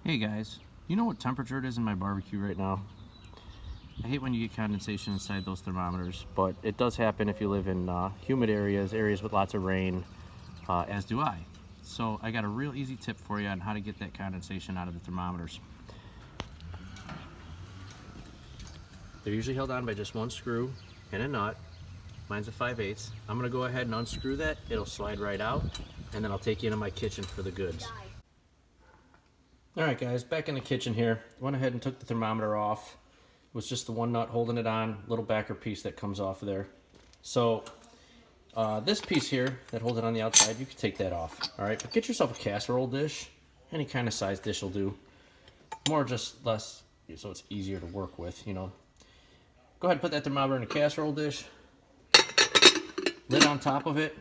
Hey guys, you know what temperature it is in my barbecue right now? I hate when you get condensation inside those thermometers, but it does happen if you live in humid areas with lots of rain, as do I. So I got a real easy tip for you on how to get that condensation out of the thermometers. They're usually held on by just one screw and a nut. Mine's a 5/8. I'm gonna go ahead and unscrew that. It'll slide right out, and then I'll take you into my kitchen for the goods. Alright guys, back in the kitchen here. Went ahead and took the thermometer off. It was just the one nut holding it on, little backer piece that comes off of there. So this piece here that holds it on the outside, you can take that off. Alright, but get yourself a casserole dish. Any kind of size dish will do. More just less, so it's easier to work with, you know. Go ahead and put that thermometer in a casserole dish. Lid on top of it.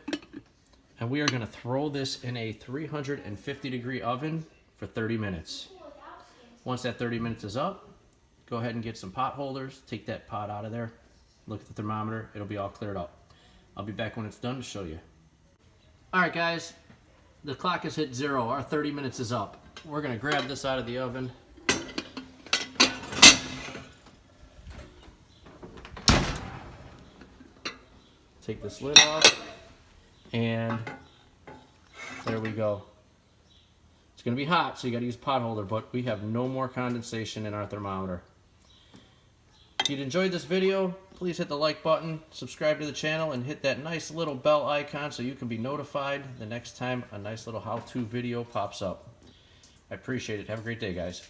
And we are going to throw this in a 350 degree oven for 30 minutes. Once that 30 minutes is up, go ahead and get some pot holders, take that pot out of there, look at the thermometer, it'll be all cleared up. I'll be back when it's done to show you. Alright guys, the clock has hit 0, our 30 minutes is up. We're going to grab this out of the oven. Take this lid off, and there we go. It's going to be hot, so you got to use a pot holder, but we have no more condensation in our thermometer. If you'd enjoyed this video, please hit the like button, subscribe to the channel, and hit that nice little bell icon so you can be notified the next time a nice little how-to video pops up. I appreciate it. Have a great day, guys.